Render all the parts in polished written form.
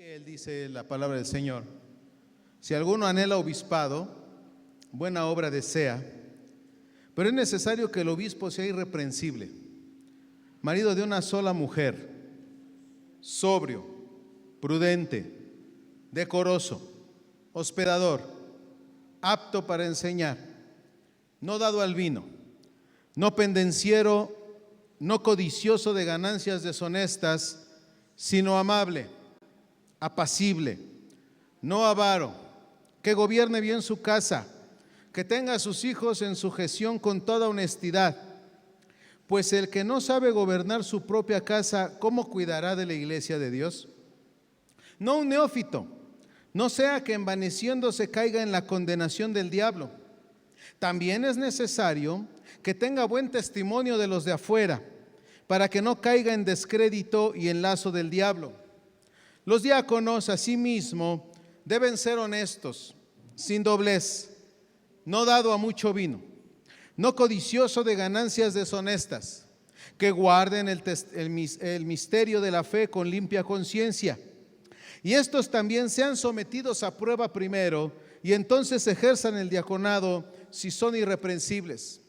Él dice la palabra del Señor: si alguno anhela obispado, buena obra desea, pero es necesario que el obispo sea irreprensible, marido de una sola mujer, sobrio, prudente, decoroso, hospedador, apto para enseñar, no dado al vino, no pendenciero, no codicioso de ganancias deshonestas, sino amable, apacible, no avaro, que gobierne bien su casa, que tenga a sus hijos en sujeción con toda honestidad. Pues el que no sabe gobernar su propia casa, ¿cómo cuidará de la iglesia de Dios? No un neófito, no sea que envaneciéndose caiga en la condenación del diablo. También es necesario que tenga buen testimonio de los de afuera, para que no caiga en descrédito y en lazo del diablo. Los diáconos, asimismo, deben ser honestos, sin doblez, no dado a mucho vino, no codicioso de ganancias deshonestas, que guarden el misterio de la fe con limpia conciencia. Y estos también sean sometidos a prueba primero, y entonces ejerzan el diaconado si son irreprensibles.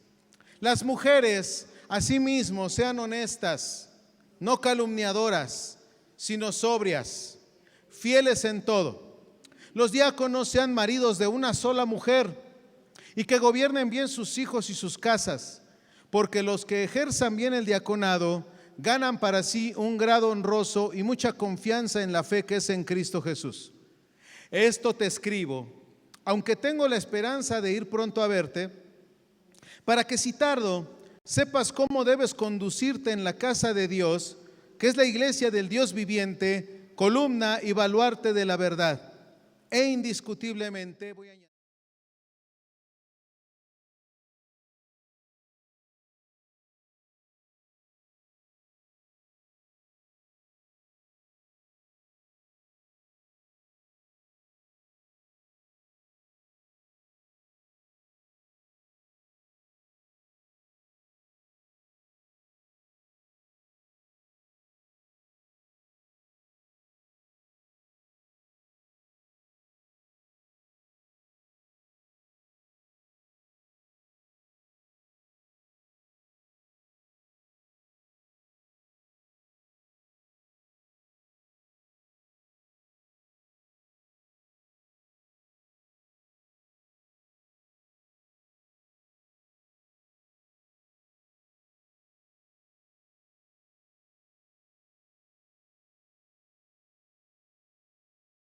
Las mujeres, asimismo, sean honestas, no calumniadoras, sino sobrias, fieles en todo. Los diáconos sean maridos de una sola mujer y que gobiernen bien sus hijos y sus casas, porque los que ejerzan bien el diaconado ganan para sí un grado honroso y mucha confianza en la fe que es en Cristo Jesús. Esto te escribo, aunque tengo la esperanza de ir pronto a verte, para que si tardo, sepas cómo debes conducirte en la casa de Dios, que es la iglesia del Dios viviente, columna y baluarte de la verdad. E indiscutiblemente voy a añadir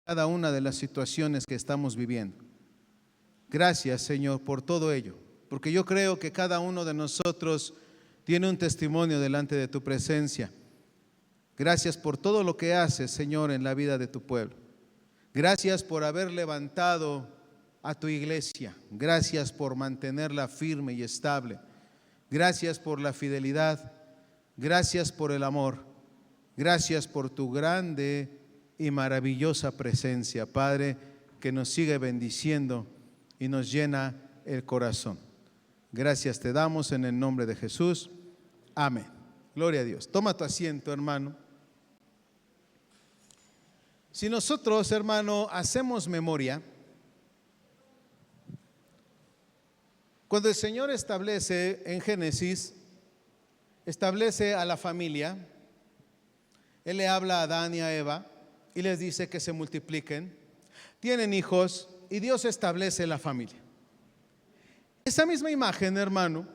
cada una de las situaciones que estamos viviendo. Gracias, Señor, por todo ello, porque yo creo que cada uno de nosotros tiene un testimonio delante de tu presencia. Gracias por todo lo que haces, Señor, en la vida de tu pueblo. Gracias por haber levantado a tu iglesia. Gracias por mantenerla firme y estable. Gracias por la fidelidad. Gracias por el amor. Gracias por tu grande y maravillosa presencia, Padre, que nos sigue bendiciendo y nos llena el corazón. Gracias te damos en el nombre de Jesús. Amén. Gloria a Dios. Toma tu asiento, hermano. Si nosotros, hermano, hacemos memoria, cuando el Señor establece en Génesis, establece a la familia, Él le habla a Adán y a Eva y les dice que se multipliquen, tienen hijos y Dios establece la familia. Esa misma imagen, hermano,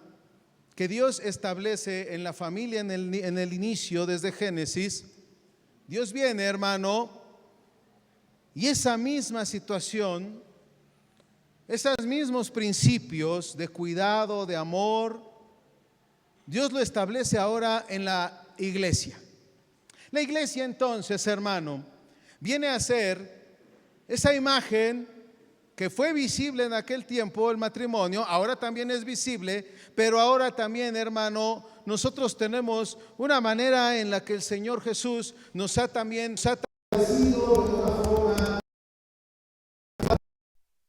que Dios establece en la familia en el inicio desde Génesis, Dios viene, hermano, y esa misma situación, esos mismos principios de cuidado, de amor, Dios lo establece ahora en la iglesia. La iglesia entonces, hermano, viene a ser esa imagen que fue visible en aquel tiempo, el matrimonio, ahora también es visible, pero ahora también, hermano, nosotros tenemos una manera en la que el Señor Jesús nos ha establecido de una forma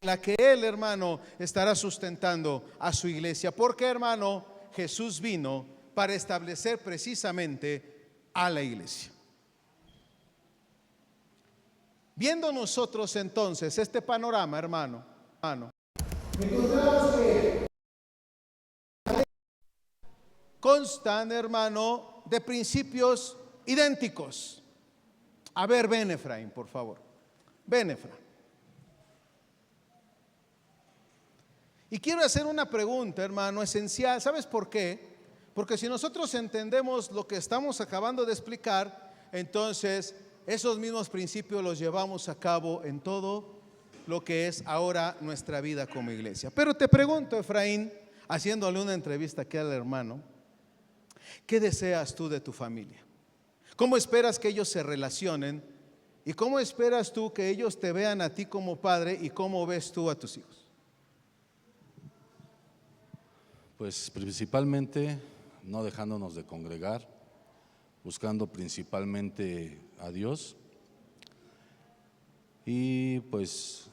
en la que Él, hermano, estará sustentando a su iglesia. Porque, hermano, Jesús vino para establecer precisamente a la iglesia. Viendo nosotros entonces este panorama, hermano, encontramos que constan, hermano, de principios idénticos. A ver, ven, Efraín, por favor. Ven, Efraín. Y quiero hacer una pregunta, hermano, esencial. ¿Sabes por qué? Porque si nosotros entendemos lo que estamos acabando de explicar, entonces esos mismos principios los llevamos a cabo en todo lo que es ahora nuestra vida como iglesia. Pero te pregunto, Efraín, haciéndole una entrevista aquí al hermano, ¿qué deseas tú de tu familia? ¿Cómo esperas que ellos se relacionen? ¿Y cómo esperas tú que ellos te vean a ti como padre y cómo ves tú a tus hijos? Pues principalmente no dejándonos de congregar, buscando principalmente a Dios y pues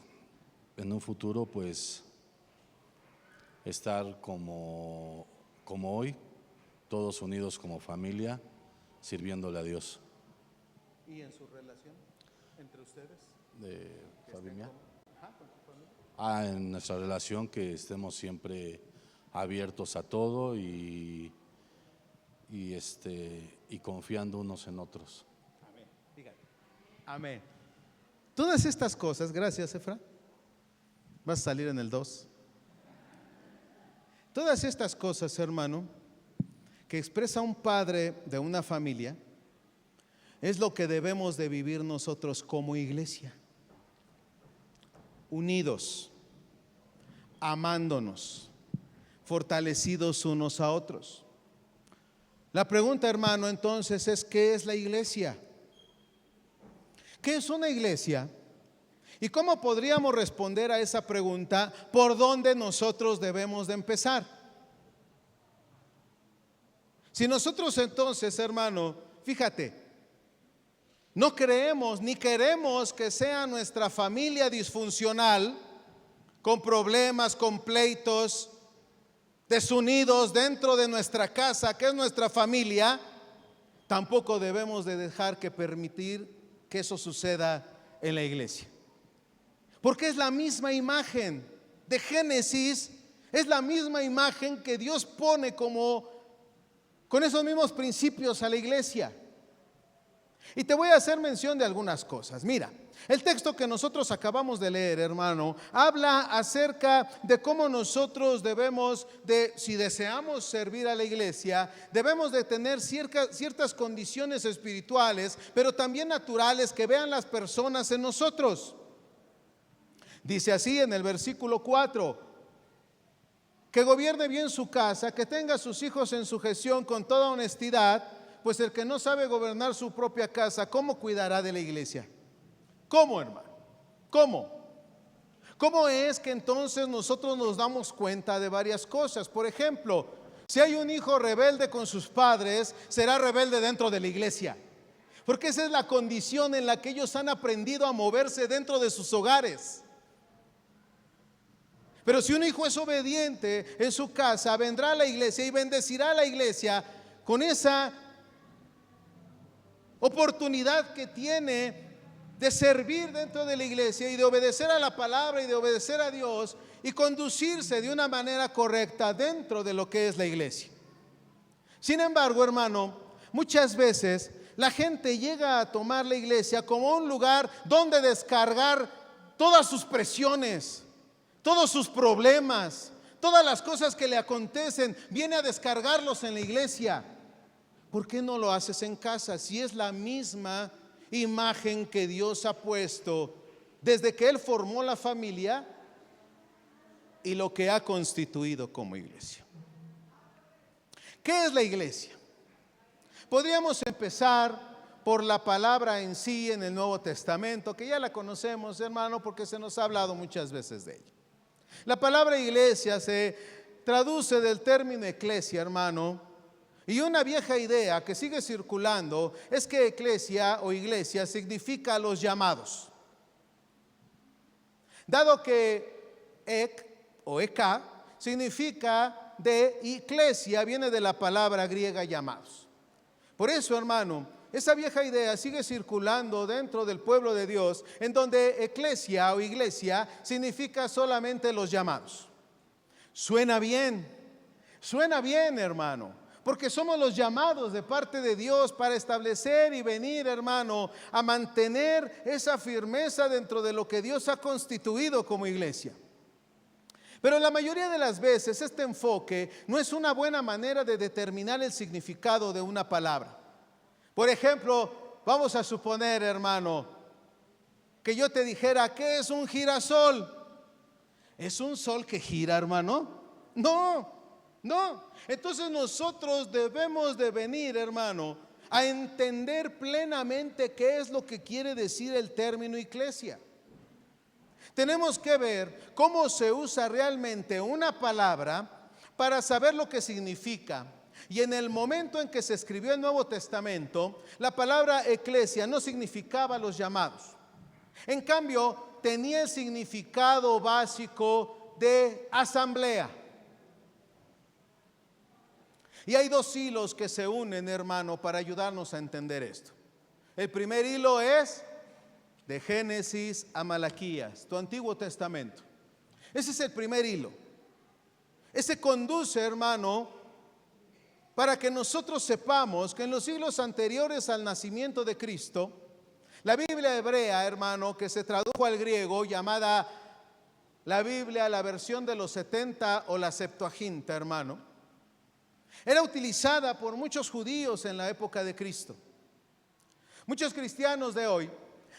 en un futuro pues estar como hoy, todos unidos como familia, sirviéndole a Dios. ¿Y en su relación entre ustedes? ¿De familia? En nuestra relación que estemos siempre abiertos a todo y confiando unos en otros. Amén. Dígale. Amén. Todas estas cosas, gracias, Efra. Vas a salir en el 2. Todas estas cosas, hermano, que expresa un padre de una familia, es lo que debemos de vivir nosotros como iglesia. Unidos, amándonos, fortalecidos unos a otros. La pregunta, hermano, entonces es: ¿qué es la iglesia? ¿Qué es una iglesia? ¿Y cómo podríamos responder a esa pregunta? ¿Por dónde nosotros debemos de empezar? Si nosotros entonces, hermano, fíjate, no creemos ni queremos que sea nuestra familia disfuncional, con problemas, con pleitos, desunidos dentro de nuestra casa, que es nuestra familia, tampoco debemos de dejar que permitir que eso suceda en la iglesia. Porque es la misma imagen de Génesis, es la misma imagen que Dios pone como con esos mismos principios a la iglesia. Y te voy a hacer mención de algunas cosas. Mira, el texto que nosotros acabamos de leer, hermano, habla acerca de cómo nosotros debemos de, si deseamos servir a la iglesia, debemos de tener ciertas condiciones espirituales, pero también naturales, que vean las personas en nosotros. Dice así en el versículo 4: que gobierne bien su casa, que tenga a sus hijos en sujeción con toda honestidad, pues el que no sabe gobernar su propia casa, ¿cómo cuidará de la iglesia? ¿Cómo, hermano? ¿Cómo? ¿Cómo es que entonces nosotros nos damos cuenta de varias cosas? Por ejemplo, si hay un hijo rebelde con sus padres, será rebelde dentro de la iglesia, porque esa es la condición en la que ellos han aprendido a moverse dentro de sus hogares. Pero si un hijo es obediente en su casa, vendrá a la iglesia y bendecirá a la iglesia con esa oportunidad que tiene de servir dentro de la iglesia y de obedecer a la palabra y de obedecer a Dios y conducirse de una manera correcta dentro de lo que es la iglesia. Sin embargo, hermano, muchas veces la gente llega a tomar la iglesia como un lugar donde descargar todas sus presiones, todos sus problemas, todas las cosas que le acontecen, viene a descargarlos en la iglesia. ¿Por qué no lo haces en casa? Si es la misma imagen que Dios ha puesto desde que Él formó la familia y lo que ha constituido como iglesia. ¿Qué es la iglesia? Podríamos empezar por la palabra en sí en el Nuevo Testamento, que ya la conocemos, hermano, porque se nos ha hablado muchas veces de ella. La palabra iglesia se traduce del término eclesia, hermano. Y una vieja idea que sigue circulando es que eclesia o iglesia significa los llamados. Dado que ek o eka significa de iglesia, viene de la palabra griega llamados. Por eso, hermano, esa vieja idea sigue circulando dentro del pueblo de Dios, en donde eclesia o iglesia significa solamente los llamados. Suena bien, hermano, porque somos los llamados de parte de Dios para establecer y venir, hermano, a mantener esa firmeza dentro de lo que Dios ha constituido como iglesia. Pero la mayoría de las veces este enfoque no es una buena manera de determinar el significado de una palabra. Por ejemplo, vamos a suponer, hermano, que yo te dijera, ¿qué es un girasol? ¿Es un sol que gira, hermano? No. Entonces nosotros debemos de venir, hermano, a entender plenamente qué es lo que quiere decir el término iglesia. Tenemos que ver cómo se usa realmente una palabra para saber lo que significa. Y en el momento en que se escribió el Nuevo Testamento, la palabra eclesia no significaba los llamados. En cambio, tenía el significado básico de asamblea. Y hay dos hilos que se unen, hermano, para ayudarnos a entender esto. El primer hilo es de Génesis a Malaquías, tu Antiguo Testamento. Ese es el primer hilo. Ese conduce, hermano, para que nosotros sepamos que en los siglos anteriores al nacimiento de Cristo, la Biblia hebrea, hermano, que se tradujo al griego, llamada la Biblia, la versión de los 70 o la Septuaginta, hermano, era utilizada por muchos judíos en la época de Cristo. Muchos cristianos de hoy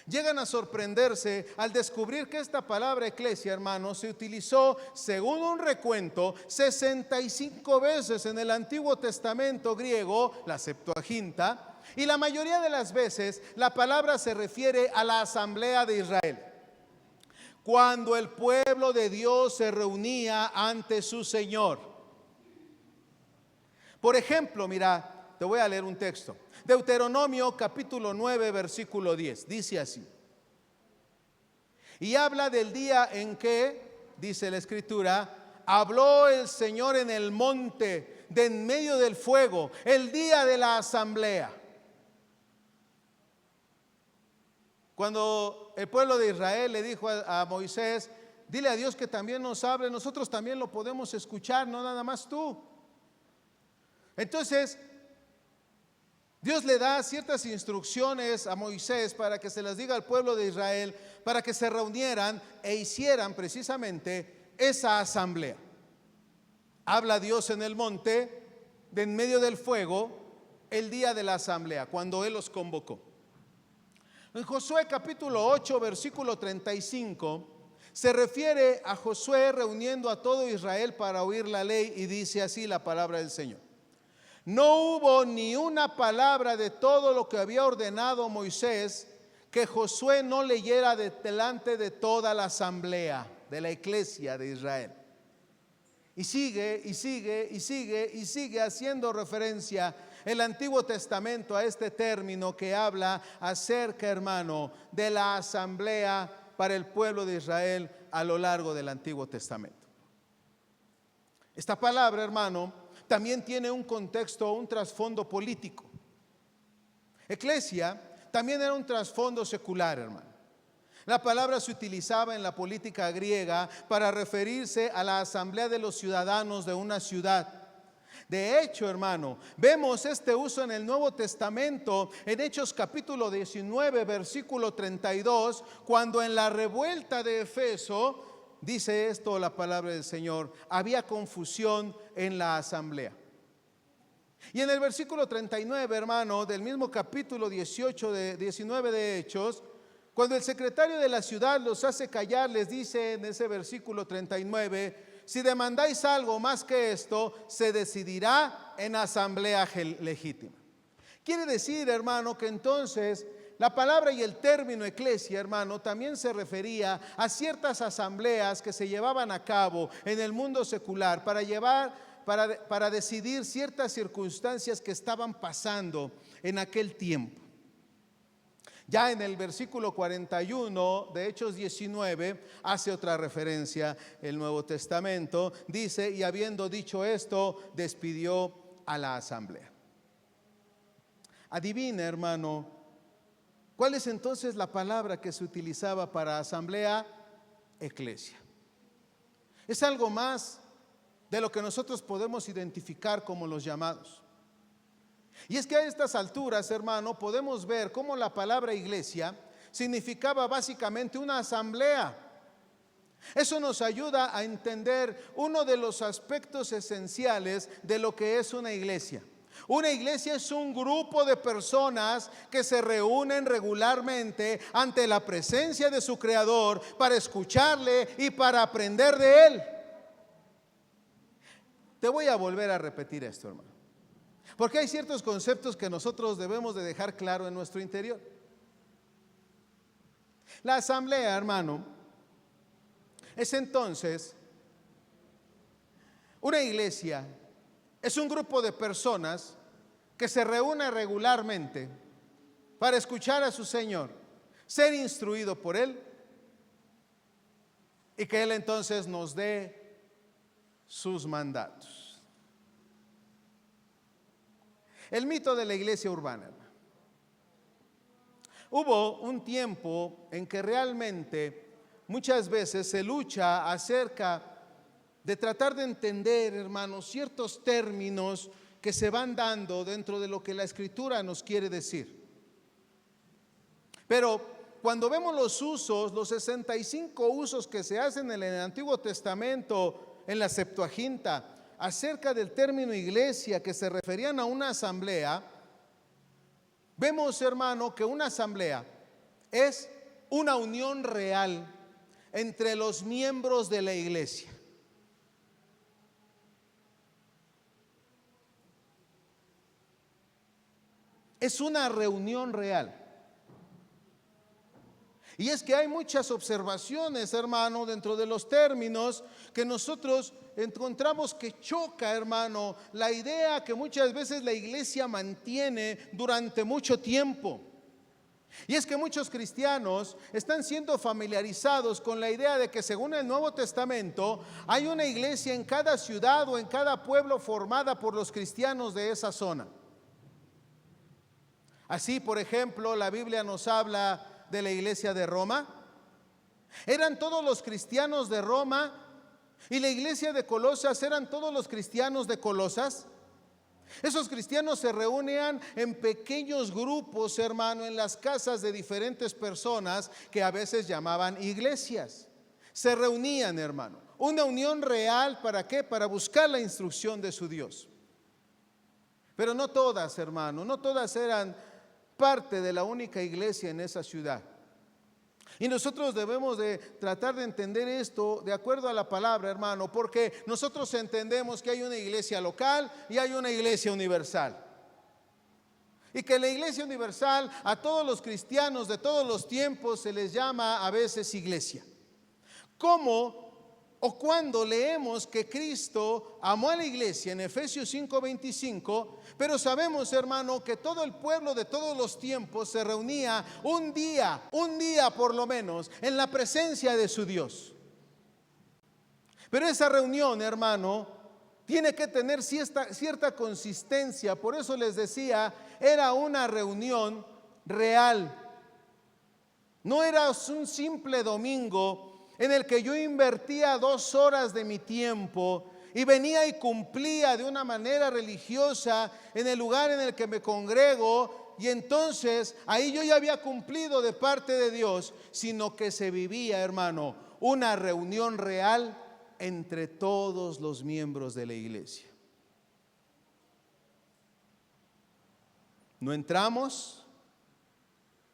llegan a sorprenderse al descubrir que esta palabra eclesia, hermano, se utilizó, según un recuento, 65 veces en el Antiguo Testamento griego, la Septuaginta, y la mayoría de las veces la palabra se refiere a la asamblea de Israel, cuando el pueblo de Dios se reunía ante su Señor. Por ejemplo, mira, te voy a leer un texto. Deuteronomio capítulo 9 versículo 10, dice así. Y habla del día en que, dice la escritura, habló el Señor en el monte de en medio del fuego, el día de la asamblea. Cuando el pueblo de Israel le dijo a Moisés, dile a Dios que también nos hable, nosotros también lo podemos escuchar, no nada más tú. Entonces, Dios le da ciertas instrucciones a Moisés para que se las diga al pueblo de Israel, para que se reunieran e hicieran precisamente esa asamblea. Habla Dios en el monte, de en medio del fuego, el día de la asamblea, cuando Él los convocó. En Josué capítulo 8, versículo 35, se refiere a Josué reuniendo a todo Israel para oír la ley y dice así la palabra del Señor. No hubo ni una palabra de todo lo que había ordenado Moisés que Josué no leyera delante de toda la asamblea de la iglesia de Israel. Y sigue haciendo referencia el Antiguo Testamento a este término que habla acerca, hermano, de la asamblea para el pueblo de Israel a lo largo del Antiguo Testamento. Esta palabra, hermano, también tiene un contexto, un trasfondo político. Eclesia también era un trasfondo secular, hermano. La palabra se utilizaba en la política griega para referirse a la asamblea de los ciudadanos de una ciudad. De hecho, hermano, vemos este uso en el Nuevo Testamento, en Hechos capítulo 19, versículo 32, cuando en la revuelta de Efeso, dice esto la palabra del Señor, había confusión en la asamblea. Y en el versículo 39, hermano, del mismo capítulo 19 de Hechos, cuando el secretario de la ciudad los hace callar, les dice en ese versículo 39, si demandáis algo más que esto, se decidirá en asamblea legítima. Quiere decir, hermano, que entonces la palabra y el término eclesia, hermano, también se refería a ciertas asambleas que se llevaban a cabo en el mundo secular para decidir ciertas circunstancias que estaban pasando en aquel tiempo. Ya en el versículo 41 de Hechos 19 hace otra referencia el Nuevo Testamento. Dice, y habiendo dicho esto, despidió a la asamblea. Adivina, hermano, ¿cuál es entonces la palabra que se utilizaba para asamblea? Eclesia. Es algo más de lo que nosotros podemos identificar como los llamados. Y es que a estas alturas, hermano, podemos ver cómo la palabra iglesia significaba básicamente una asamblea. Eso nos ayuda a entender uno de los aspectos esenciales de lo que es una iglesia. Una iglesia es un grupo de personas que se reúnen regularmente ante la presencia de su Creador para escucharle y para aprender de Él. Te voy a volver a repetir esto, hermano, porque hay ciertos conceptos que nosotros debemos de dejar claro en nuestro interior. La asamblea, hermano, es entonces una iglesia. Es un grupo de personas que se reúne regularmente para escuchar a su Señor, ser instruido por Él y que Él entonces nos dé sus mandatos. El mito de la iglesia urbana. Hubo un tiempo en que realmente muchas veces se lucha acerca de tratar de entender, hermanos, ciertos términos que se van dando dentro de lo que la Escritura nos quiere decir. Pero cuando vemos los usos, los 65 usos que se hacen en el Antiguo Testamento, en la Septuaginta, acerca del término iglesia, que se referían a una asamblea, vemos, hermano, que una asamblea es una unión real entre los miembros de la iglesia. Es una reunión real. Y es que hay muchas observaciones, hermano, dentro de los términos que nosotros encontramos que choca, hermano, la idea que muchas veces la iglesia mantiene durante mucho tiempo. Y es que muchos cristianos están siendo familiarizados con la idea de que según el Nuevo Testamento hay una iglesia en cada ciudad o en cada pueblo formada por los cristianos de esa zona. Así, por ejemplo, la Biblia nos habla de la iglesia de Roma. Eran todos los cristianos de Roma, y la iglesia de Colosas eran todos los cristianos de Colosas. Esos cristianos se reunían en pequeños grupos, hermano, en las casas de diferentes personas que a veces llamaban iglesias. Se reunían, hermano, una unión real. ¿Para qué? Para buscar la instrucción de su Dios. Pero no todas, hermano, no todas eran parte de la única iglesia en esa ciudad. Y nosotros debemos de tratar de entender esto de acuerdo a la palabra, hermano, porque nosotros entendemos que hay una iglesia local y hay una iglesia universal. Y que la iglesia universal, a todos los cristianos de todos los tiempos se les llama a veces iglesia. ¿Cómo o cuando leemos que Cristo amó a la iglesia en Efesios 5:25, pero sabemos, hermano, que todo el pueblo de todos los tiempos se reunía un día por lo menos, en la presencia de su Dios? Pero esa reunión, hermano, tiene que tener cierta consistencia. Por eso les decía, era una reunión real. No era un simple domingo en el que yo invertía 2 horas de mi tiempo y venía y cumplía de una manera religiosa en el lugar en el que me congrego, y entonces ahí yo ya había cumplido de parte de Dios, sino que se vivía, hermano, una reunión real entre todos los miembros de la iglesia. No entramos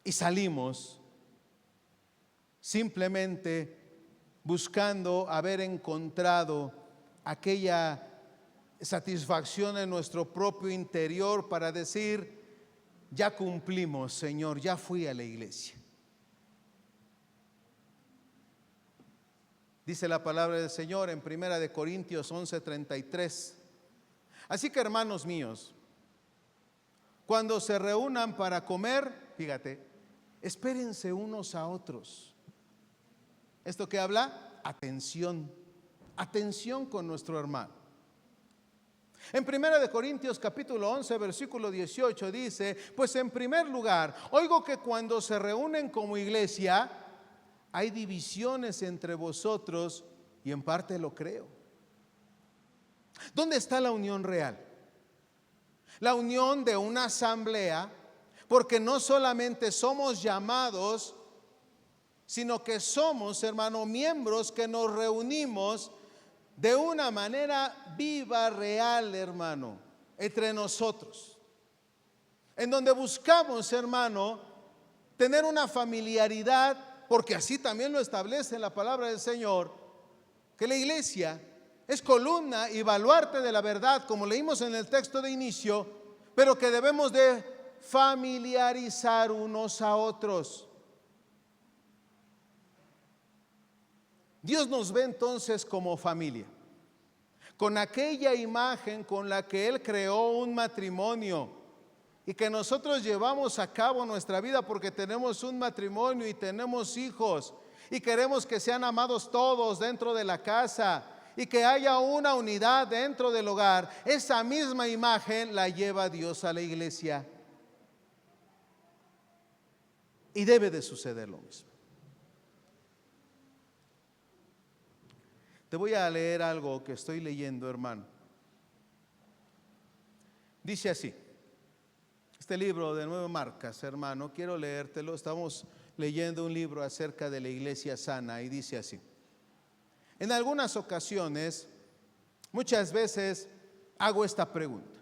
y salimos simplemente buscando haber encontrado aquella satisfacción en nuestro propio interior para decir: ya cumplimos, Señor, ya fui a la iglesia. Dice la palabra del Señor en 1 Corintios 11:33. Así que, hermanos míos, cuando se reúnan para comer, fíjate, espérense unos a otros. ¿Esto qué habla? Atención con nuestro hermano. En 1 Corintios capítulo 11, versículo 18 dice: pues en primer lugar, oigo que cuando se reúnen como iglesia, hay divisiones entre vosotros, y en parte lo creo. ¿Dónde está la unión real? La unión de una asamblea, porque no solamente somos llamados, sino que somos, hermano, miembros que nos reunimos de una manera viva, real, hermano, entre nosotros, en donde buscamos, hermano, tener una familiaridad, porque así también lo establece la palabra del Señor, que la iglesia es columna y baluarte de la verdad, como leímos en el texto de inicio, pero que debemos de familiarizar unos a otros. Dios nos ve entonces como familia, con aquella imagen con la que Él creó un matrimonio y que nosotros llevamos a cabo nuestra vida, porque tenemos un matrimonio y tenemos hijos y queremos que sean amados todos dentro de la casa y que haya una unidad dentro del hogar. Esa misma imagen la lleva Dios a la iglesia, y debe de suceder lo mismo. Te voy a leer algo que estoy leyendo, hermano. Dice así, este libro de 9 marcas, hermano, quiero leértelo. Estamos leyendo un libro acerca de la iglesia sana, y dice así: en algunas ocasiones, muchas veces hago esta pregunta: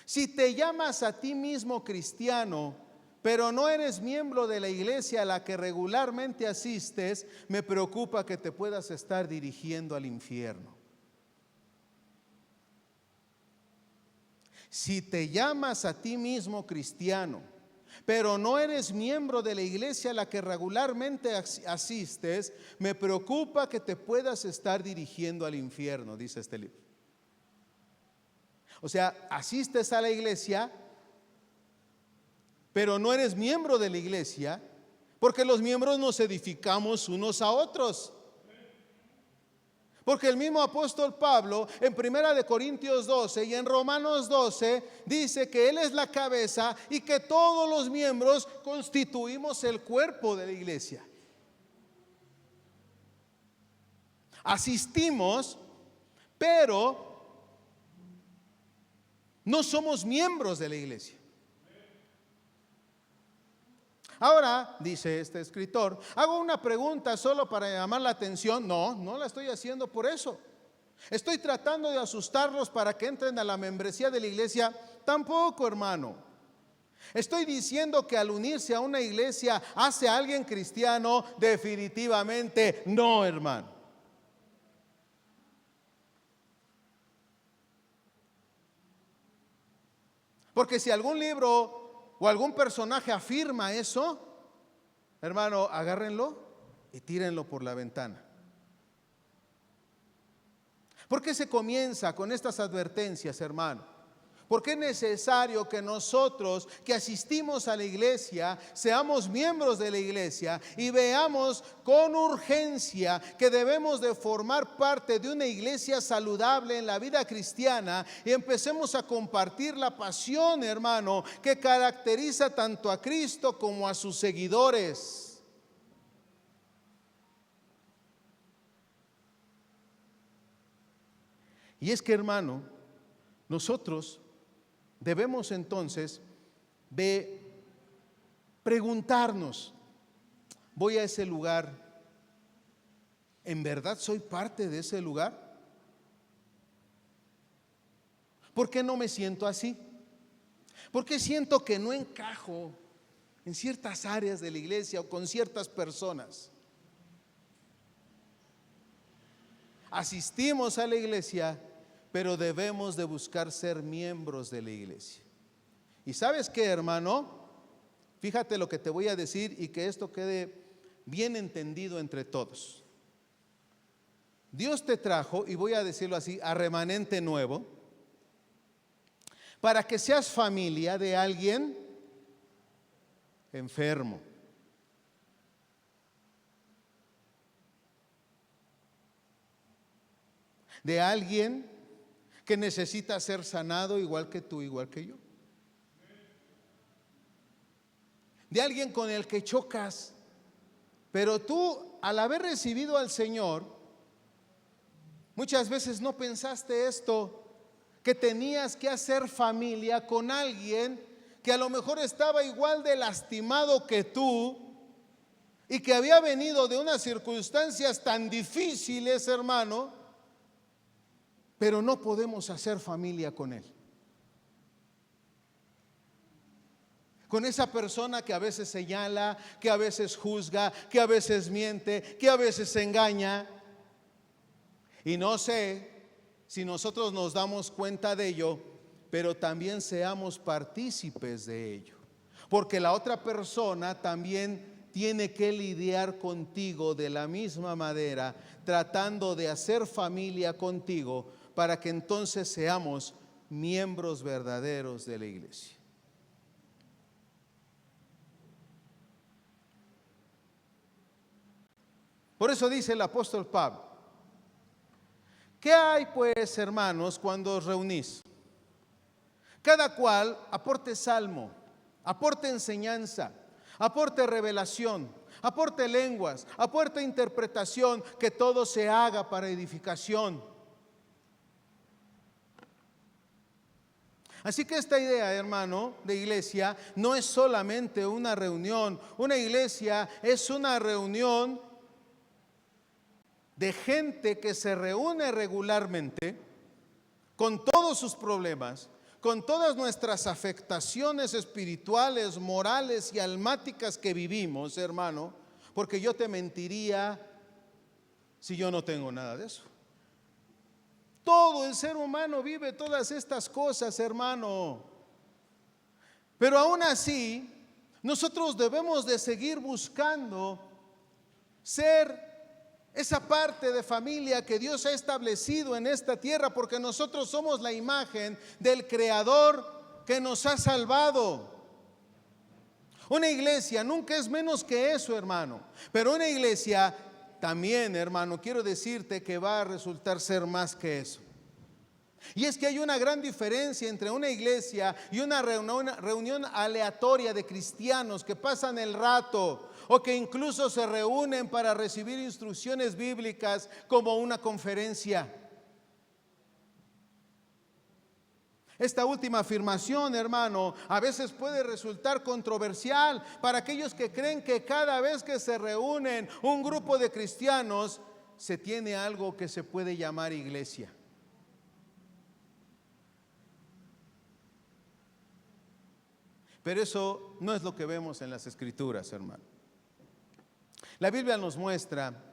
si te llamas a ti mismo cristiano, pero no eres miembro de la iglesia a la que regularmente asistes, me preocupa que te puedas estar dirigiendo al infierno. Si te llamas a ti mismo cristiano, pero no eres miembro de la iglesia a la que regularmente asistes, me preocupa que te puedas estar dirigiendo al infierno, dice este libro. O sea, asistes a la iglesia, pero no eres miembro de la iglesia, porque los miembros nos edificamos unos a otros. Porque el mismo apóstol Pablo en 1 Corintios 12 y en Romanos 12 dice que Él es la cabeza y que todos los miembros constituimos el cuerpo de la iglesia. Asistimos, pero no somos miembros de la iglesia. Ahora, dice este escritor, hago una pregunta solo para llamar la atención. No la estoy haciendo por eso. Estoy tratando de asustarlos para que entren a la membresía de la iglesia. Tampoco, hermano. Estoy diciendo que al unirse a una iglesia hace a alguien cristiano. Definitivamente no, hermano. Porque si algún libro o algún personaje afirma eso, hermano, agárrenlo y tírenlo por la ventana. ¿Por qué se comienza con estas advertencias, hermano? Porque es necesario que nosotros que asistimos a la iglesia seamos miembros de la iglesia y veamos con urgencia que debemos de formar parte de una iglesia saludable en la vida cristiana, y empecemos a compartir la pasión, hermano, que caracteriza tanto a Cristo como a sus seguidores. Y es que, hermano, nosotros debemos entonces de preguntarnos: ¿voy a ese lugar? ¿En verdad soy parte de ese lugar? ¿Por qué no me siento así? ¿Por qué siento que no encajo en ciertas áreas de la iglesia o con ciertas personas? Asistimos a la iglesia, pero debemos de buscar ser miembros de la iglesia. ¿Y sabes qué, hermano? Fíjate lo que te voy a decir, y que esto quede bien entendido entre todos. Dios te trajo, y voy a decirlo así, a remanente nuevo, para que seas familia de alguien enfermo. De alguien que necesita ser sanado igual que tú, igual que yo. De alguien con el que chocas, pero tú, al haber recibido al Señor, muchas veces no pensaste esto, que tenías que hacer familia con alguien que a lo mejor estaba igual de lastimado que tú y que había venido de unas circunstancias tan difíciles, hermano, pero no podemos hacer familia con él. Con esa persona que a veces señala, que a veces juzga, que a veces miente, que a veces engaña. Y no sé si nosotros nos damos cuenta de ello, pero también seamos partícipes de ello. Porque la otra persona también tiene que lidiar contigo de la misma manera, tratando de hacer familia contigo, para que entonces seamos miembros verdaderos de la iglesia. Por eso dice el apóstol Pablo: ¿qué hay pues, hermanos, cuando os reunís? Cada cual aporte salmo, aporte enseñanza, aporte revelación, aporte lenguas, aporte interpretación, que todo se haga para edificación. Así que esta idea, hermano, de iglesia no es solamente una reunión. Una iglesia es una reunión de gente que se reúne regularmente con todos sus problemas, con todas nuestras afectaciones espirituales, morales y almáticas que vivimos, hermano, porque yo te mentiría si yo no tengo nada de eso. Todo el ser humano vive todas estas cosas, hermano. Pero aún así, nosotros debemos de seguir buscando ser esa parte de familia que Dios ha establecido en esta tierra, porque nosotros somos la imagen del Creador que nos ha salvado. Una iglesia nunca es menos que eso, hermano, pero una iglesia también, hermano, quiero decirte que va a resultar ser más que eso. Y es que hay una gran diferencia entre una iglesia y una reunión aleatoria de cristianos que pasan el rato o que incluso se reúnen para recibir instrucciones bíblicas como una conferencia. Esta última afirmación, hermano, a veces puede resultar controversial para aquellos que creen que cada vez que se reúnen un grupo de cristianos, se tiene algo que se puede llamar iglesia. Pero eso no es lo que vemos en las Escrituras, hermano. La Biblia nos muestra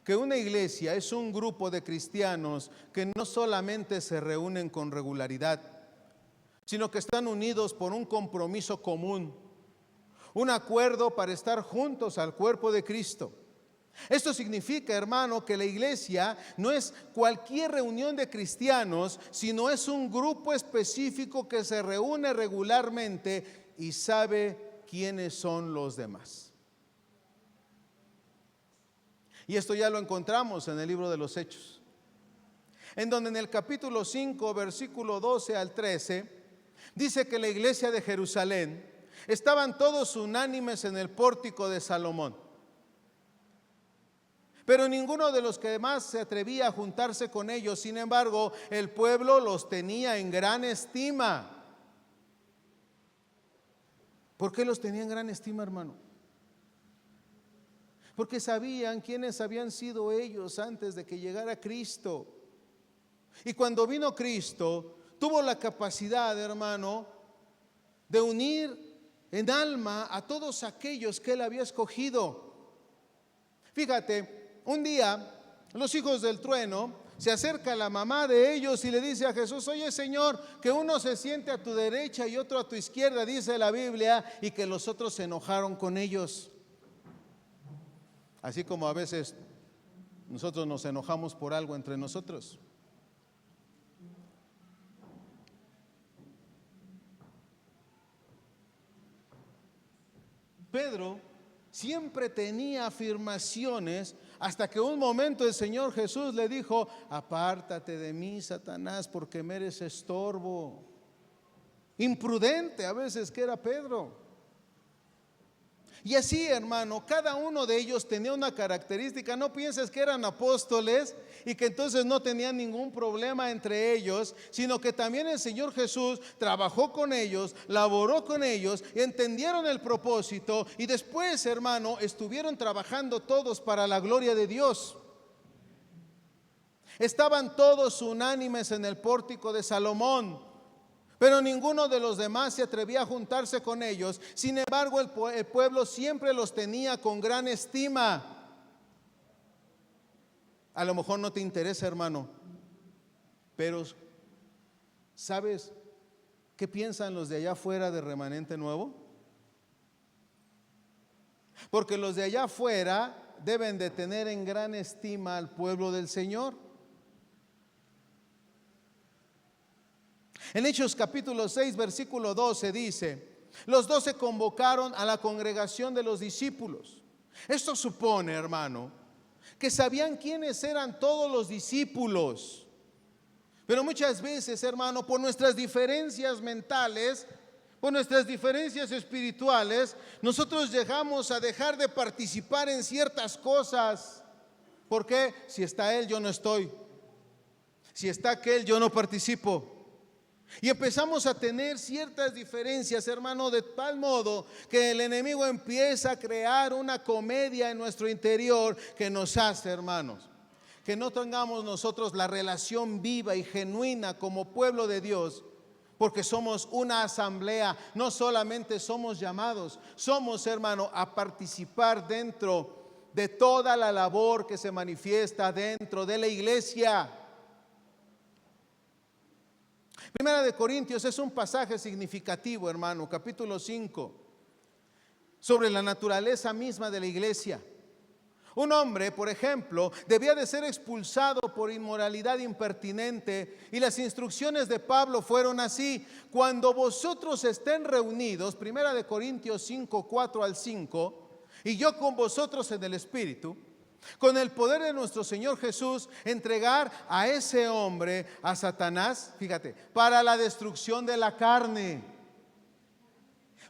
que una iglesia es un grupo de cristianos que no solamente se reúnen con regularidad, sino que están unidos por un compromiso común, un acuerdo para estar juntos al cuerpo de Cristo. Esto significa, hermano, que la iglesia no es cualquier reunión de cristianos, sino es un grupo específico que se reúne regularmente y sabe quiénes son los demás. Y esto ya lo encontramos en el libro de los Hechos, en donde en el capítulo 5, versículo 12 al 13, dice que la iglesia de Jerusalén estaban todos unánimes en el pórtico de Salomón. Pero ninguno de los que más se atrevía a juntarse con ellos. Sin embargo, el pueblo los tenía en gran estima. ¿Por qué los tenía en gran estima, hermano? Porque sabían quiénes habían sido ellos antes de que llegara Cristo. Y cuando vino Cristo, tuvo la capacidad, hermano, de unir en alma a todos aquellos que Él había escogido. Fíjate, un día los hijos del trueno se acerca a la mamá de ellos y le dice a Jesús: oye, Señor, que uno se siente a tu derecha y otro a tu izquierda, dice la Biblia, y que los otros se enojaron con ellos. Así como a veces nosotros nos enojamos por algo entre nosotros. Pedro siempre tenía afirmaciones hasta que un momento el Señor Jesús le dijo: apártate de mí, Satanás, porque me eres estorbo. Imprudente a veces que era Pedro. Y así, hermano, cada uno de ellos tenía una característica. No pienses que eran apóstoles y que entonces no tenían ningún problema entre ellos, sino que también el Señor Jesús trabajó con ellos, laboró con ellos, entendieron el propósito y después, hermano, estuvieron trabajando todos para la gloria de Dios. Estaban todos unánimes en el pórtico de Salomón, pero ninguno de los demás se atrevía a juntarse con ellos. Sin embargo, el pueblo siempre los tenía con gran estima. A lo mejor no te interesa, hermano, pero ¿sabes qué piensan los de allá afuera de Remanente Nuevo? Porque los de allá afuera deben de tener en gran estima al pueblo del Señor. En Hechos capítulo 6, versículo 12 dice: los 12 convocaron a la congregación de los discípulos. Esto supone, hermano, que sabían quiénes eran todos los discípulos. Pero muchas veces, hermano, por nuestras diferencias mentales, por nuestras diferencias espirituales, nosotros llegamos a dejar de participar en ciertas cosas. ¿Por qué? Si está él, yo no estoy. Si está aquel, yo no participo. Y empezamos a tener ciertas diferencias, hermano, de tal modo que el enemigo empieza a crear una comedia en nuestro interior que nos hace, hermanos, que no tengamos nosotros la relación viva y genuina como pueblo de Dios, porque somos una asamblea. No solamente somos llamados, somos, hermano, a participar dentro de toda la labor que se manifiesta dentro de la iglesia. Primera de Corintios es un pasaje significativo, hermano, capítulo 5, sobre la naturaleza misma de la iglesia. Un hombre, por ejemplo, debía de ser expulsado por inmoralidad impertinente, y las instrucciones de Pablo fueron así: cuando vosotros estén reunidos, Primera de Corintios 5, 4 al 5, y yo con vosotros en el Espíritu, con el poder de nuestro Señor Jesús, entregar a ese hombre, a Satanás, fíjate, para la destrucción de la carne,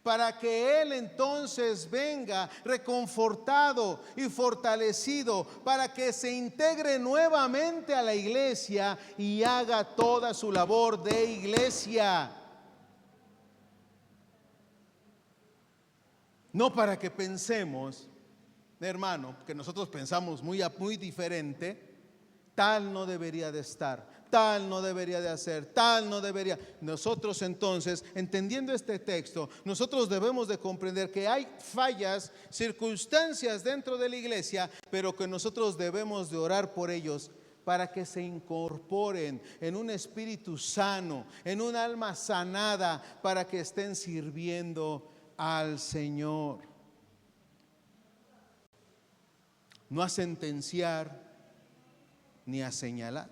para que él entonces venga reconfortado y fortalecido, para que se integre nuevamente a la iglesia y haga toda su labor de iglesia. No para que pensemos, hermano, que nosotros pensamos muy diferente. Tal no debería de estar, tal no debería de hacer, tal no debería. Nosotros entonces, entendiendo este texto, nosotros debemos de comprender que hay fallas, circunstancias dentro de la iglesia, pero que nosotros debemos de orar por ellos para que se incorporen en un espíritu sano, en un alma sanada, para que estén sirviendo al Señor. No a sentenciar ni a señalar.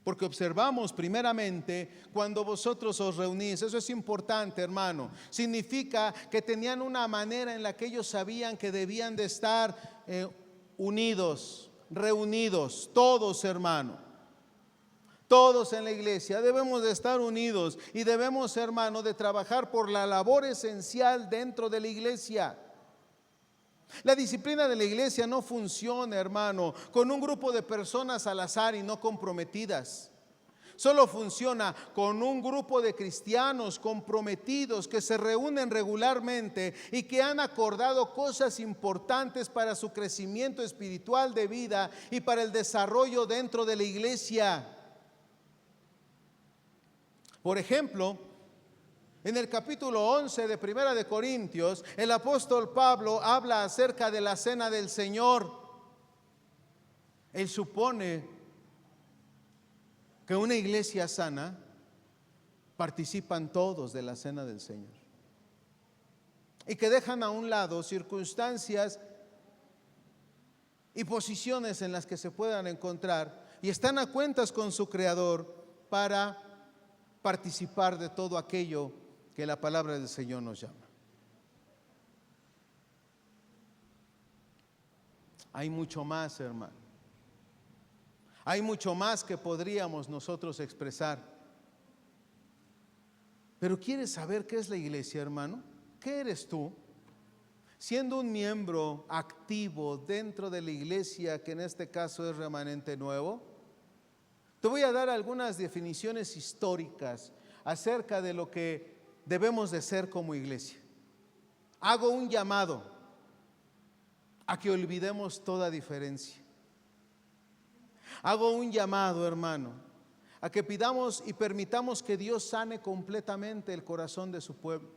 Porque observamos primeramente cuando vosotros os reunís, eso es importante, hermano. Significa que tenían una manera en la que ellos sabían que debían de estar unidos, reunidos, todos, hermano. Todos en la iglesia debemos de estar unidos y debemos, hermano, de trabajar por la labor esencial dentro de la iglesia. La disciplina de la iglesia no funciona, hermano, con un grupo de personas al azar y no comprometidas. Solo funciona con un grupo de cristianos comprometidos que se reúnen regularmente y que han acordado cosas importantes para su crecimiento espiritual de vida y para el desarrollo dentro de la iglesia. Por ejemplo, en el capítulo 11 de Primera de Corintios, el apóstol Pablo habla acerca de la cena del Señor. Él supone que una iglesia sana participan todos de la cena del Señor y que dejan a un lado circunstancias y posiciones en las que se puedan encontrar y están a cuentas con su Creador para participar de todo aquello que la palabra del Señor nos llama. hay mucho más, hermano. Hay mucho más que podríamos nosotros expresar. Pero ¿quieres saber qué es la iglesia, hermano? ¿Qué eres tú? Siendo un miembro activo dentro de la iglesia, que en este caso es Remanente Nuevo, te voy a dar algunas definiciones históricas acerca de lo que debemos de ser como iglesia. Hago un llamado a que olvidemos toda diferencia. Hago un llamado, hermano, a que pidamos y permitamos que Dios sane completamente el corazón de su pueblo.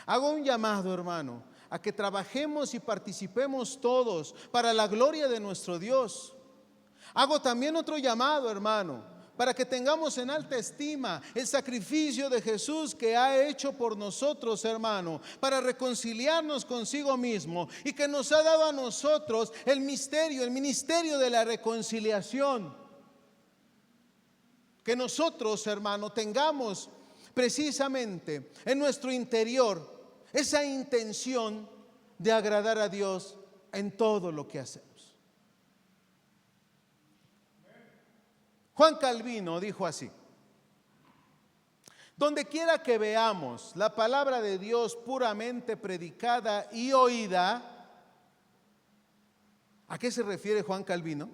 Hago un llamado, hermano, a que trabajemos y participemos todos para la gloria de nuestro Dios. Hago también otro llamado, hermano, para que tengamos en alta estima el sacrificio de Jesús que ha hecho por nosotros, hermano, para reconciliarnos consigo mismo, y que nos ha dado a nosotros el ministerio de la reconciliación. Que nosotros, hermano, tengamos precisamente en nuestro interior esa intención de agradar a Dios en todo lo que hacemos. Juan Calvino dijo así: donde quiera que veamos la palabra de Dios puramente predicada y oída. ¿A qué se refiere Juan Calvino?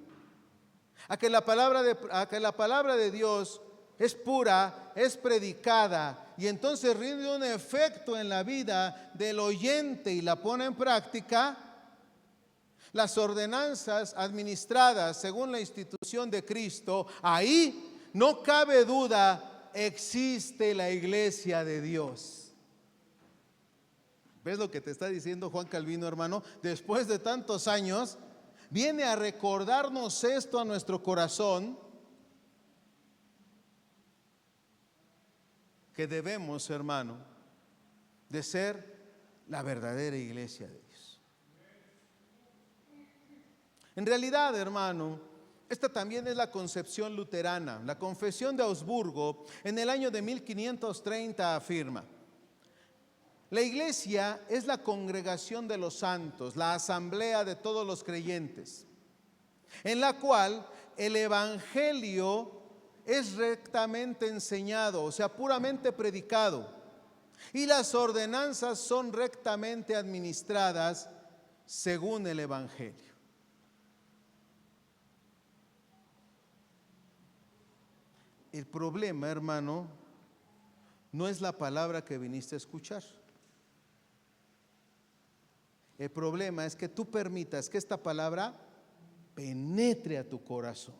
A que la palabra de Dios es pura, es predicada, y entonces rinde un efecto en la vida del oyente y la pone en práctica. Las ordenanzas administradas según la institución de Cristo, ahí no cabe duda, existe la iglesia de Dios. ¿Ves lo que te está diciendo Juan Calvino, hermano? Después de tantos años, viene a recordarnos esto a nuestro corazón, que debemos, hermano, de ser la verdadera iglesia de Dios. En realidad, hermano, esta también es la concepción luterana. La Confesión de Augsburgo en el año de 1530 afirma: la iglesia es la congregación de los santos, la asamblea de todos los creyentes, en la cual el evangelio es rectamente enseñado, o sea, puramente predicado, y las ordenanzas son rectamente administradas según el evangelio. El problema, hermano, no es la palabra que viniste a escuchar. El problema es que tú permitas que esta palabra penetre a tu corazón.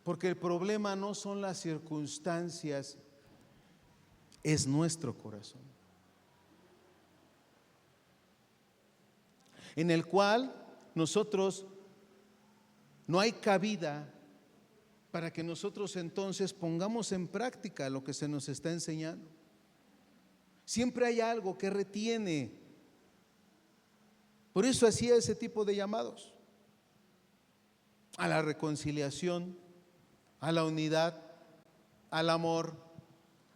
Porque el problema no son las circunstancias, es nuestro corazón, en el cual nosotros no hay cabida para que nosotros entonces pongamos en práctica lo que se nos está enseñando. Siempre hay algo que retiene. Por eso hacía ese tipo de llamados a la reconciliación, a la unidad, al amor,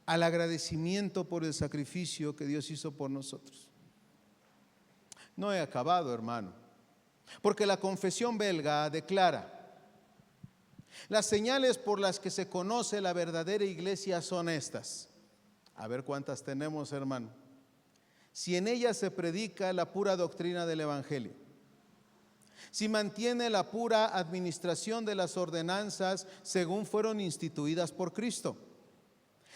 al agradecimiento por el sacrificio que Dios hizo por nosotros. No he acabado, hermano, porque la confesión belga declara: las señales por las que se conoce la verdadera iglesia son estas. A ver cuántas tenemos, hermano. Si en ella se predica la pura doctrina del evangelio, si mantiene la pura administración de las ordenanzas según fueron instituidas por Cristo,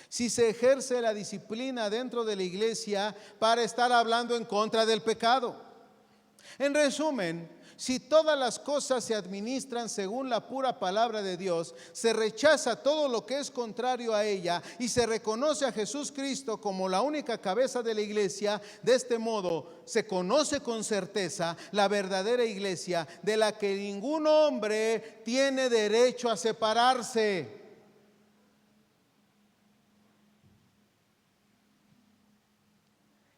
si se ejerce la disciplina dentro de la iglesia para estar hablando en contra del pecado. En resumen, si todas las cosas se administran según la pura palabra de Dios, se rechaza todo lo que es contrario a ella y se reconoce a Jesús Cristo como la única cabeza de la iglesia, de este modo se conoce con certeza la verdadera iglesia, de la que ningún hombre tiene derecho a separarse.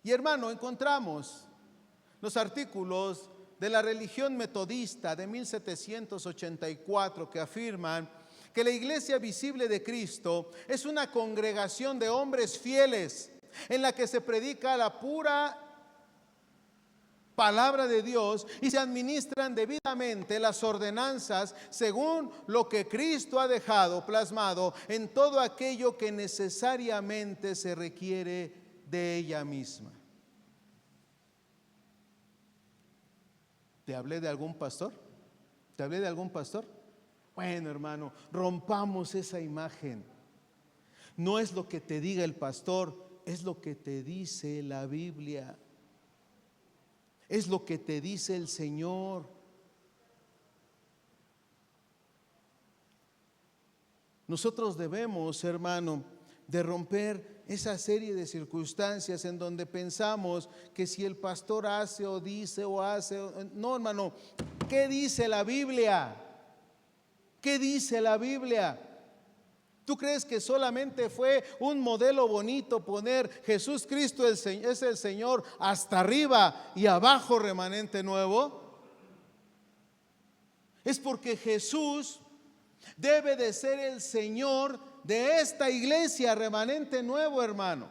Y hermano, encontramos los artículos de la religión metodista de 1784 que afirman que la iglesia visible de Cristo es una congregación de hombres fieles en la que se predica la pura palabra de Dios y se administran debidamente las ordenanzas según lo que Cristo ha dejado plasmado en todo aquello que necesariamente se requiere de ella misma. ¿Te hablé de algún pastor? ¿Te hablé de algún pastor? Bueno, hermano, rompamos esa imagen. No es lo que te diga el pastor, es lo que te dice la Biblia. Es lo que te dice el Señor. Nosotros debemos, hermano, de romper esa serie de circunstancias en donde pensamos que si el pastor hace o dice o hace. No, hermano, ¿qué dice la Biblia? ¿Qué dice la Biblia? ¿Tú crees que solamente fue un modelo bonito poner Jesús Cristo es el Señor hasta arriba y abajo remanente nuevo? Es porque Jesús debe de ser el Señor de esta iglesia remanente nuevo, hermano.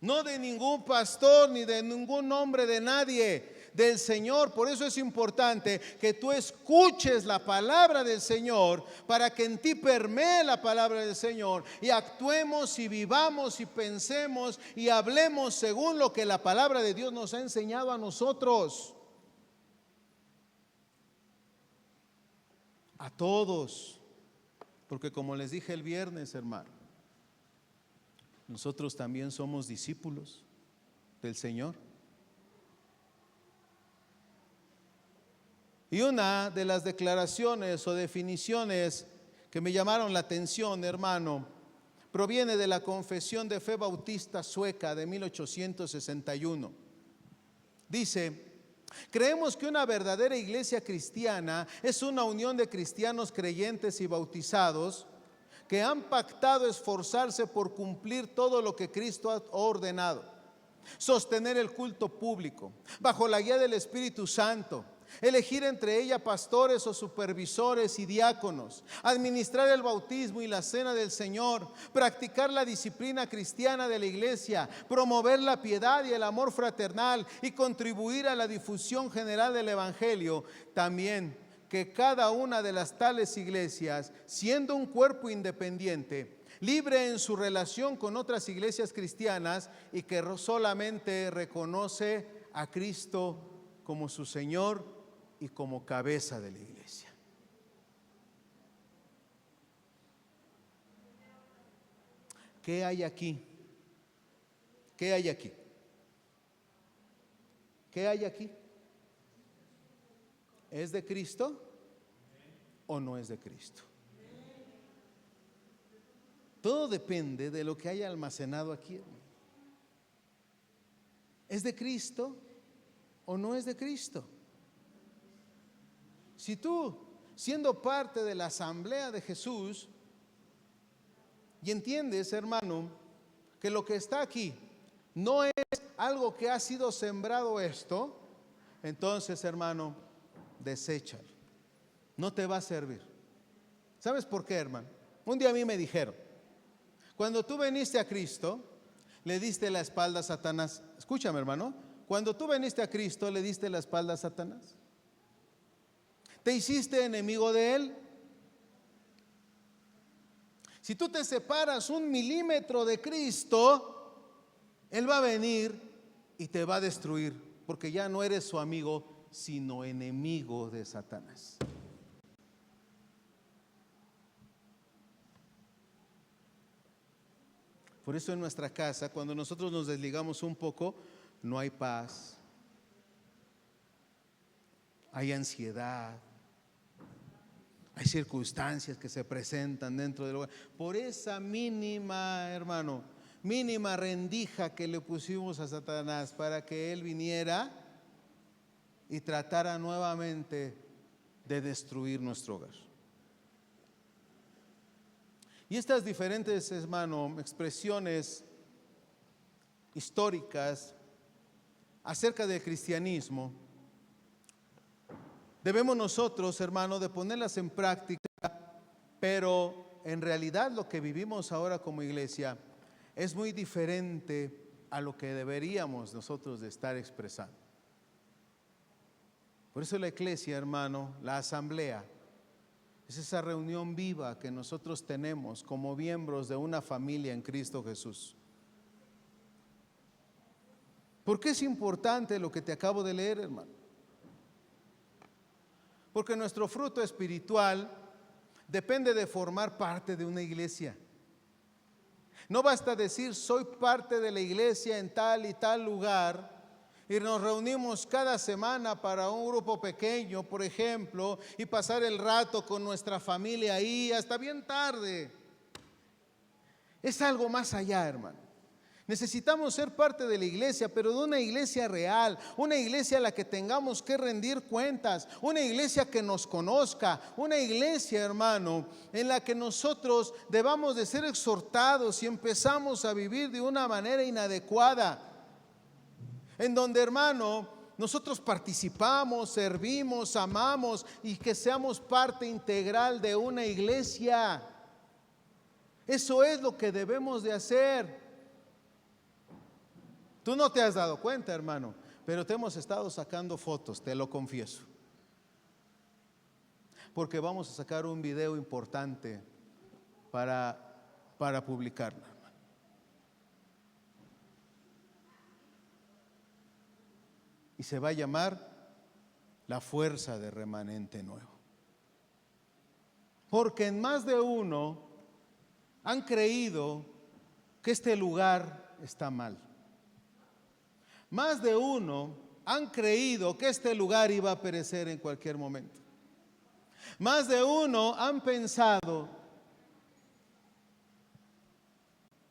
No de ningún pastor ni de ningún hombre de nadie, del Señor. Por eso es importante que tú escuches la palabra del Señor, para que en ti permee la palabra del Señor y actuemos y vivamos y pensemos y hablemos según lo que la palabra de Dios nos ha enseñado a nosotros. A todos, porque como les dije el viernes, hermano, nosotros también somos discípulos del Señor. Y una de las declaraciones o definiciones que me llamaron la atención, hermano, proviene de la Confesión de Fe Bautista Sueca de 1861. Dice: creemos que una verdadera iglesia cristiana es una unión de cristianos creyentes y bautizados que han pactado esforzarse por cumplir todo lo que Cristo ha ordenado, sostener el culto público bajo la guía del Espíritu Santo, elegir entre ella pastores o supervisores y diáconos, administrar el bautismo y la cena del Señor, practicar la disciplina cristiana de la iglesia, promover la piedad y el amor fraternal y contribuir a la difusión general del Evangelio. También que cada una de las tales iglesias, siendo un cuerpo independiente, libre en su relación con otras iglesias cristianas y que solamente reconoce a Cristo como su Señor y como cabeza de la iglesia. ¿Qué hay aquí? ¿Qué hay aquí? ¿Qué hay aquí? ¿Es de Cristo o no es de Cristo? Todo depende de lo que haya almacenado aquí, hermano. ¿Es de Cristo o no es de Cristo? Si tú, siendo parte de la asamblea de Jesús, y entiendes, hermano, que lo que está aquí no es algo que ha sido sembrado esto, entonces, hermano, deséchalo. No te va a servir. ¿Sabes por qué, hermano? Un día a mí me dijeron: cuando tú viniste a Cristo, le diste la espalda a Satanás. Escúchame, hermano. Cuando tú viniste a Cristo, le diste la espalda a Satanás. ¿Te hiciste enemigo de él? Si tú te separas 1 milímetro de Cristo, él va a venir y te va a destruir, porque ya no eres su amigo, sino enemigo de Satanás. Por eso en nuestra casa, cuando nosotros nos desligamos un poco, no hay paz, hay ansiedad, hay circunstancias que se presentan dentro del hogar. Por esa mínima, hermano, mínima rendija que le pusimos a Satanás para que él viniera y tratara nuevamente de destruir nuestro hogar. Y estas diferentes, hermano, expresiones históricas acerca del cristianismo, debemos nosotros, hermano, de ponerlas en práctica, pero en realidad lo que vivimos ahora como iglesia es muy diferente a lo que deberíamos nosotros de estar expresando. Por eso la iglesia, hermano, la asamblea, es esa reunión viva que nosotros tenemos como miembros de una familia en Cristo Jesús. ¿Por qué es importante lo que te acabo de leer, hermano? Porque nuestro fruto espiritual depende de formar parte de una iglesia. No basta decir soy parte de la iglesia en tal y tal lugar y nos reunimos cada semana para un grupo pequeño, por ejemplo, y pasar el rato con nuestra familia ahí hasta bien tarde. Es algo más allá, hermano. Necesitamos ser parte de la iglesia, pero de una iglesia real, una iglesia a la que tengamos que rendir cuentas, una iglesia que nos conozca, una iglesia, hermano, en la que nosotros debamos de ser exhortados si empezamos a vivir de una manera inadecuada, en donde, hermano, nosotros participamos, servimos, amamos y que seamos parte integral de una iglesia. Eso es lo que debemos de hacer. Tú no te has dado cuenta, hermano, pero te hemos estado sacando fotos, te lo confieso. Porque vamos a sacar un video importante para publicarlo, hermano. Y se va a llamar La Fuerza de Remanente Nuevo. Porque en más de uno han creído que este lugar está mal. Más de uno han creído que este lugar iba a perecer en cualquier momento. Más de uno han pensado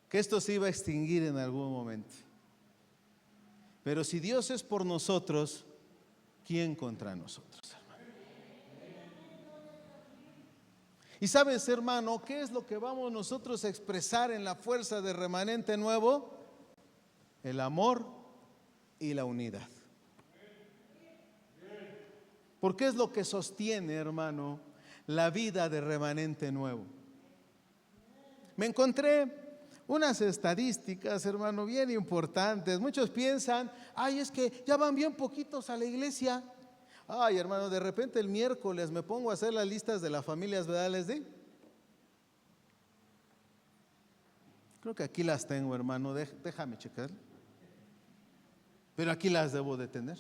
que esto se iba a extinguir en algún momento. Pero si Dios es por nosotros, ¿quién contra nosotros, hermano? Y sabes, hermano, ¿qué es lo que vamos nosotros a expresar en la fuerza de Remanente Nuevo? El amor y la unidad. Porque es lo que sostiene, hermano, la vida de Remanente Nuevo. Me encontré unas estadísticas, hermano, bien importantes. Muchos piensan, ay, es que ya van bien poquitos a la iglesia. Ay, hermano, de repente el miércoles me pongo a hacer las listas de las familias, ¿verdad? Les di. Creo que aquí las tengo, hermano, déjame checar. Pero aquí las debo de tener.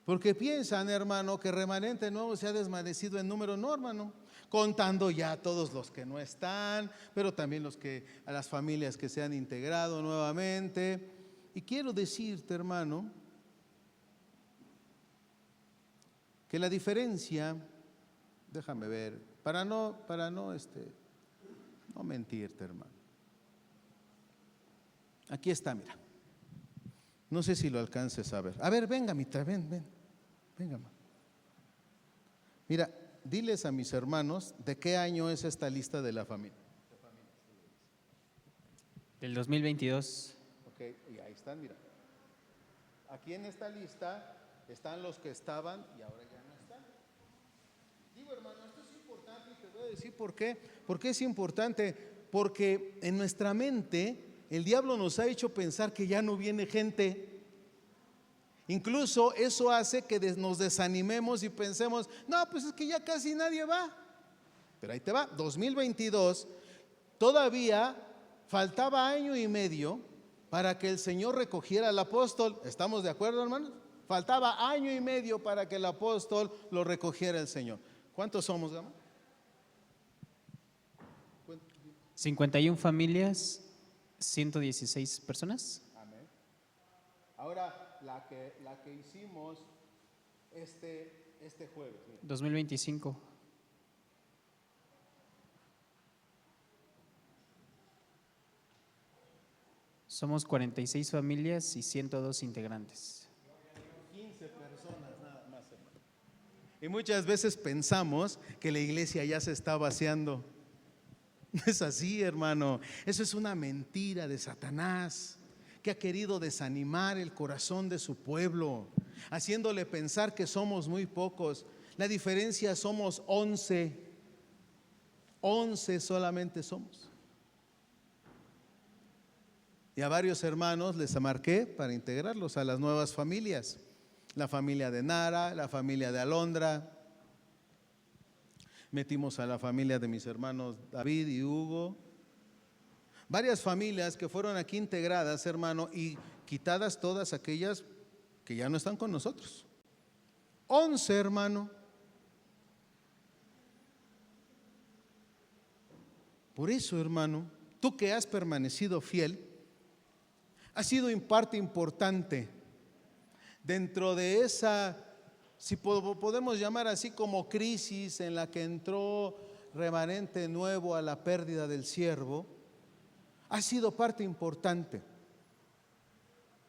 Porque piensan, hermano, que Remanente Nuevo se ha desvanecido en número. No, hermano, contando ya a todos los que no están, pero también a las familias que se han integrado nuevamente. Y quiero decirte, hermano, que la diferencia, déjame ver, para no mentirte, hermano. Aquí está, mira. No sé si lo alcances a ver. A ver, venga, Mitra, venga. Mira, diles a mis hermanos de qué año es esta lista de la familia. Del 2022. Ok, y ahí están, mira. Aquí en esta lista están los que estaban y ahora ya no están. Digo, hermano, esto es importante y te voy a decir por qué. ¿Por qué es importante? Porque en nuestra mente el diablo nos ha hecho pensar que ya no viene gente. Incluso eso hace que nos desanimemos y pensemos, no, pues es que ya casi nadie va. Pero ahí te va, 2022, todavía faltaba año y medio para que el Señor recogiera al apóstol. ¿Estamos de acuerdo, hermanos? Faltaba año y medio para que el apóstol lo recogiera el Señor. ¿Cuántos somos, hermano? 51 familias, 116 personas. Amén. Ahora, la que hicimos este jueves. Mira. 2025. Somos 46 familias y 102 integrantes. 15 personas nada más, hermano. Y muchas veces pensamos que la iglesia ya se está vaciando. No es así, hermano. Eso es una mentira de Satanás, que ha querido desanimar el corazón de su pueblo, haciéndole pensar que somos muy pocos. La diferencia somos 11. 11 solamente somos. Y a varios hermanos les marqué para integrarlos a las nuevas familias. La familia de Nara, la familia de Alondra. Metimos a la familia de mis hermanos David y Hugo. Varias familias que fueron aquí integradas, hermano, y quitadas todas aquellas que ya no están con nosotros. 11, hermano. Por eso, hermano, tú que has permanecido fiel, has sido en parte importante dentro de esa, si podemos llamar así, como crisis en la que entró Remanente Nuevo a la pérdida del siervo. Has sido parte importante.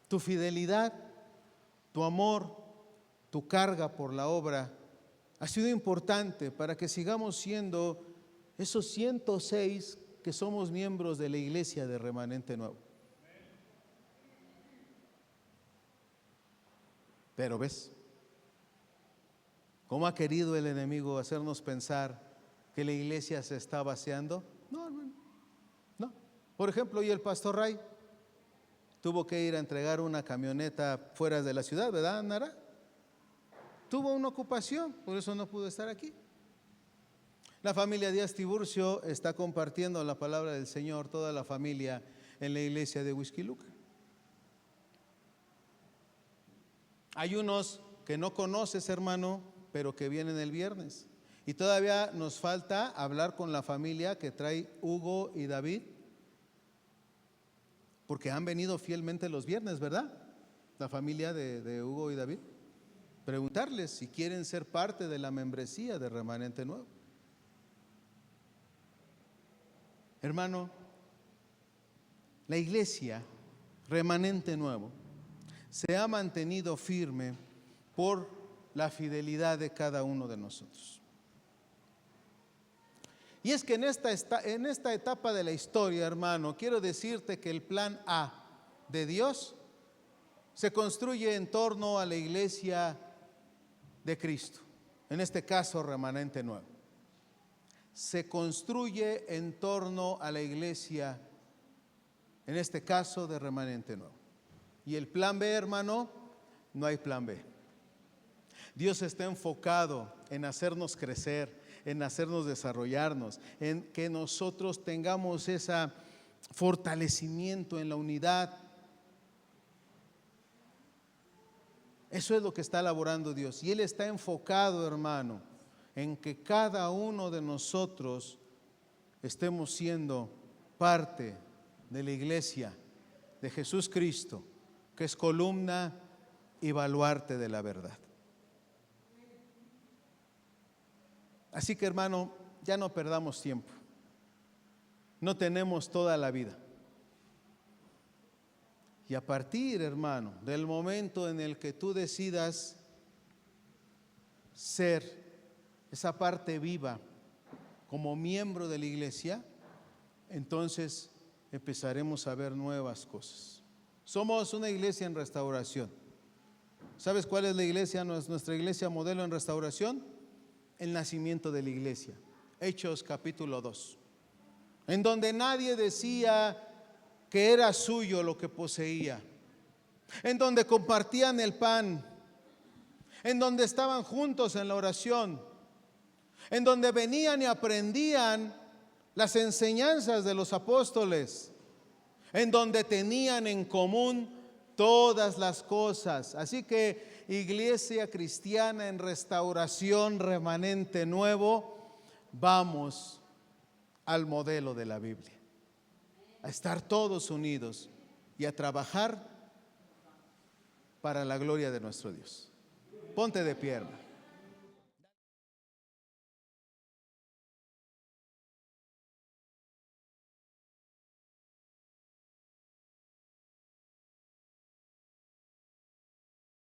Tu fidelidad, tu amor, tu carga por la obra ha sido importante para que sigamos siendo esos 106 que somos miembros de la iglesia de Remanente Nuevo. Pero ves, ¿cómo ha querido el enemigo hacernos pensar que la iglesia se está vaciando? No, hermano, no. Por ejemplo, y el pastor Ray tuvo que ir a entregar una camioneta fuera de la ciudad, ¿verdad, Nara? Tuvo una ocupación, por eso no pudo estar aquí. La familia Díaz Tiburcio está compartiendo la palabra del Señor, toda la familia en la iglesia de Huixquiluca. Hay unos que no conoces, hermano, pero que vienen el viernes. Y todavía nos falta hablar con la familia que trae Hugo y David, porque han venido fielmente los viernes, ¿verdad? La familia de Hugo y David. Preguntarles si quieren ser parte de la membresía de Remanente Nuevo. Hermano, la iglesia Remanente Nuevo se ha mantenido firme por la fidelidad de cada uno de nosotros. Y es que en esta etapa de la historia, hermano, quiero decirte que el plan A de Dios se construye en torno a la iglesia de Cristo, en este caso Remanente Nuevo. Se construye en torno a la iglesia, en este caso de Remanente Nuevo. Y el plan B, hermano, no hay plan B. Dios está enfocado en hacernos crecer, en hacernos desarrollarnos, en que nosotros tengamos ese fortalecimiento en la unidad. Eso es lo que está elaborando Dios. Y Él está enfocado, hermano, en que cada uno de nosotros estemos siendo parte de la iglesia de Jesús Cristo, que es columna y baluarte de la verdad. Así que, hermano, ya no perdamos tiempo. No tenemos toda la vida. Y a partir, hermano, del momento en el que tú decidas ser esa parte viva como miembro de la iglesia, entonces empezaremos a ver nuevas cosas. Somos una iglesia en restauración. ¿Sabes cuál es la iglesia, nuestra iglesia modelo en restauración? El nacimiento de la iglesia. Hechos capítulo 2. En donde nadie decía que era suyo lo que poseía. En donde compartían el pan. En donde estaban juntos en la oración. En donde venían y aprendían las enseñanzas de los apóstoles. En donde tenían en común todas las cosas. Así que iglesia cristiana en restauración, Remanente Nuevo, vamos al modelo de la Biblia, a estar todos unidos y a trabajar para la gloria de nuestro Dios. Ponte de pie, hermano.